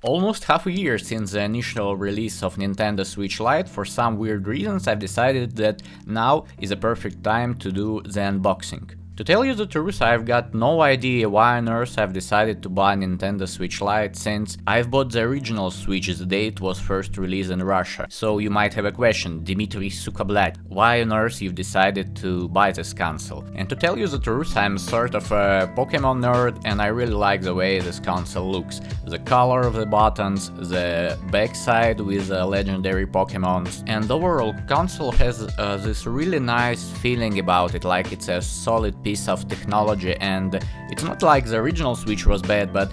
Almost half a year since the initial release of Nintendo Switch Lite, for some weird reasons I've decided that now is a perfect time to do the unboxing. To tell you the truth, I've got no idea why on earth I've decided to buy Nintendo Switch Lite, since I've bought the original Switch the day it was first released in Russia. So you might have a question, Dmitry Sukablat, why on earth you've decided to buy this console? And to tell you the truth, I'm sort of a Pokemon nerd and I really like the way this console looks. The color of the buttons, the backside with legendary Pokemons, and the overall console has this really nice feeling about it, like it's a solid piece of technology. And it's not like the original Switch was bad, but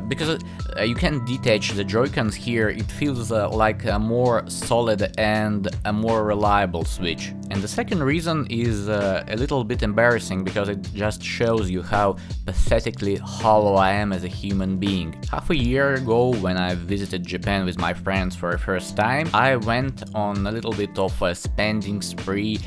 because you can detach the Joy-Cons here, it feels like a more solid and a more reliable Switch. And the second reason is a little bit embarrassing, because it just shows you how pathetically hollow I am as a human being. Half a year ago, when I visited Japan with my friends for the first time, I went on a little bit of a spending spree,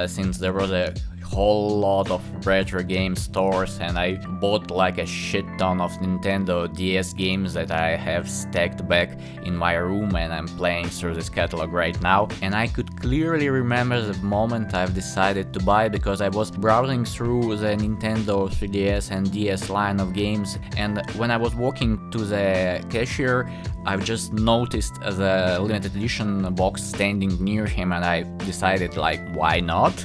since there was a whole lot of retro game stores, and I bought like a shit ton of Nintendo DS games that I have stacked back in my room, and I'm playing through this catalog right now. And I could clearly remember the moment I've decided to buy, because I was browsing through the Nintendo 3DS and DS line of games, and when I was walking to the cashier, I've just noticed the limited edition box standing near him, and I decided, like, why not?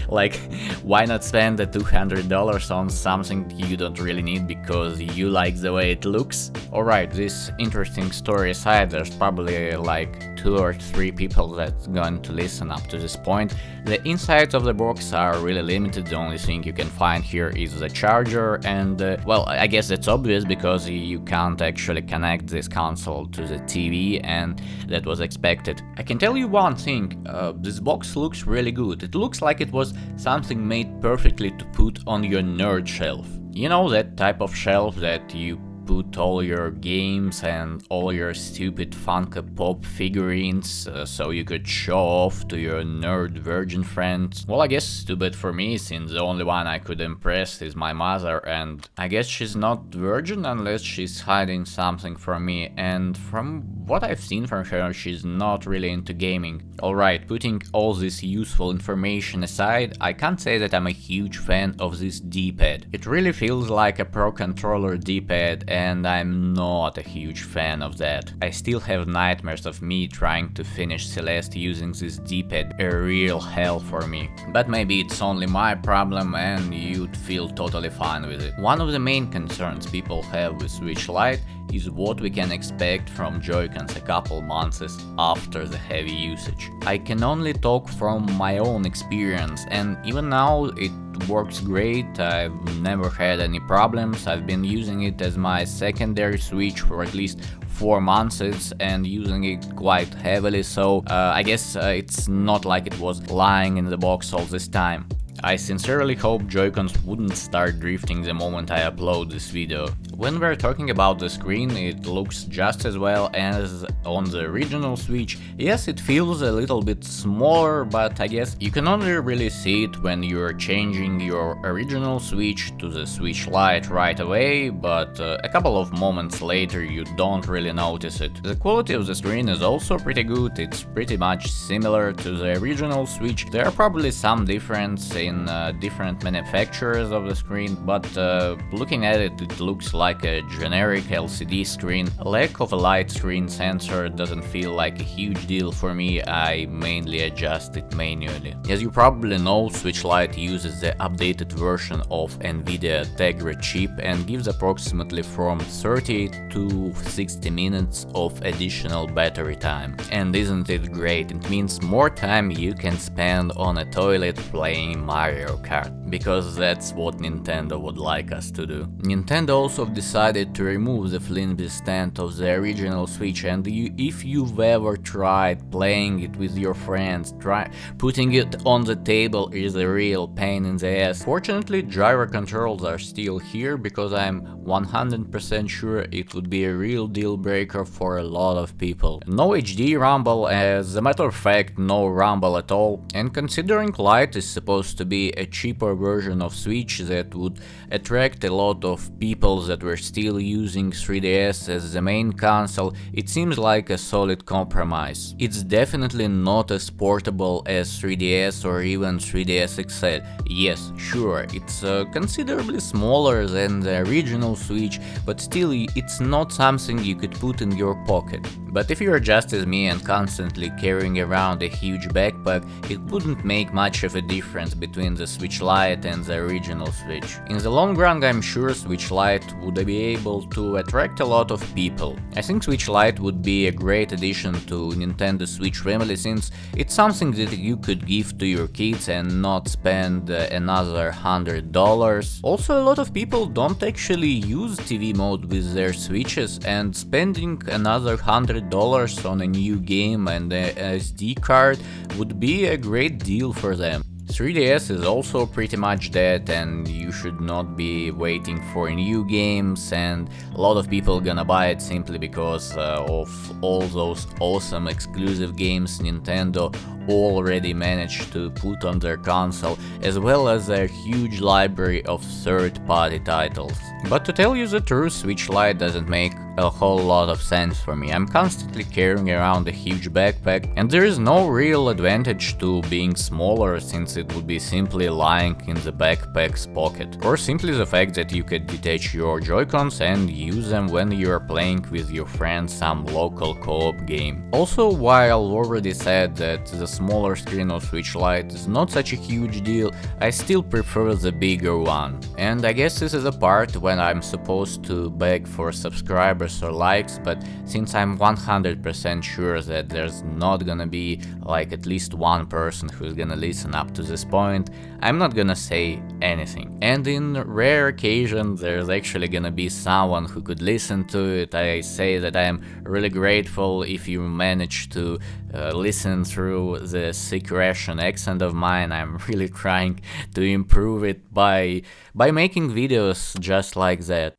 Like, why not spend the $200 on something you don't really need because you like the way it looks? Alright, this interesting story aside, there's probably like 2 or 3 people that's going to listen up to this point. The insides of the box are really limited, the only thing you can find here is the charger, and well, I guess that's obvious because you can't actually connect this console to the TV, and that was expected. I can tell you one thing, this box looks really good. It looks like it was something made perfectly to put on your nerd shelf. You know, that type of shelf that you put all your games and all your stupid Funko Pop figurines, so you could show off to your nerd virgin friends. Well, I guess too bad for me, since the only one I could impress is my mother, and I guess she's not virgin unless she's hiding something from me, and from what I've seen from her, she's not really into gaming. Alright, putting all this useful information aside, I can't say that I'm a huge fan of this D-pad. It really feels like a Pro Controller D-pad, and I'm not a huge fan of that. I still have nightmares of me trying to finish Celeste using this D-pad, a real hell for me. But maybe it's only my problem and you'd feel totally fine with it. One of the main concerns people have with Switch Lite is what we can expect from Joy-Cons a couple months after the heavy usage. I can only talk from my own experience, and even now it works great. I've never had any problems. I've been using it as my secondary Switch for at least 4 months and using it quite heavily, so I guess it's not like it was lying in the box all this time. I sincerely hope Joy-Cons wouldn't start drifting the moment I upload this video. When we're talking about the screen, it looks just as well as on the original Switch. Yes, it feels a little bit smaller, but I guess you can only really see it when you're changing your original Switch to the Switch Lite right away, but a couple of moments later you don't really notice it. The quality of the screen is also pretty good, it's pretty much similar to the original Switch. There are probably some difference in different manufacturers of the screen, but looking at it, it looks like a generic LCD screen. Lack of a light screen sensor doesn't feel like a huge deal for me, I mainly adjust it manually. As you probably know, Switch Lite uses the updated version of NVIDIA Tegra chip and gives approximately from 30 to 60 minutes of additional battery time. And isn't it great? It means more time you can spend on a toilet playing Mario Kart, because that's what Nintendo would like us to do. Nintendo also decided to remove the flimsy stand of the original Switch, and if you've ever tried playing it with your friends, putting it on the table is a real pain in the ass. Fortunately, gyro controls are still here, because I'm 100% sure it would be a real deal breaker for a lot of people. No HD rumble, as a matter of fact no rumble at all, and considering Lite is supposed to be a cheaper version of Switch that would attract a lot of people that were still using 3DS as the main console, it seems like a solid compromise. It's definitely not as portable as 3DS or even 3DS XL. Yes, sure, it's considerably smaller than the original Switch, but still it's not something you could put in your pocket. But if you're just as me and constantly carrying around a huge backpack, it wouldn't make much of a difference between the Switch Lite and the original Switch. In the long run, I'm sure Switch Lite would be able to attract a lot of people. I think Switch Lite would be a great addition to Nintendo Switch family, since it's something that you could give to your kids and not spend another $100. Also, a lot of people don't actually use TV mode with their Switches, and spending another $100 on a new game and a SD card would be a great deal for them. 3DS is also pretty much dead, and you should not be waiting for new games, and a lot of people gonna buy it simply because of all those awesome exclusive games Nintendo already managed to put on their console, as well as their huge library of third-party titles. But to tell you the truth, Switch Lite doesn't make a whole lot of sense for me. I'm constantly carrying around a huge backpack, and there is no real advantage to being smaller, since it would be simply lying in the backpack's pocket. Or simply the fact that you could detach your Joy-Cons and use them when you are playing with your friends some local co-op game. Also, while already said that the smaller screen of Switch Lite is not such a huge deal, I still prefer the bigger one. And I guess this is a part when I'm supposed to beg for subscribers or likes, but since I'm 100% sure that there's not gonna be like at least one person who's gonna listen up to this point, I'm not gonna say anything. And in rare occasions there's actually gonna be someone who could listen to it. I say that I am really grateful if you manage to listen through the sick Russian accent of mine. I'm really trying to improve it by making videos just like that.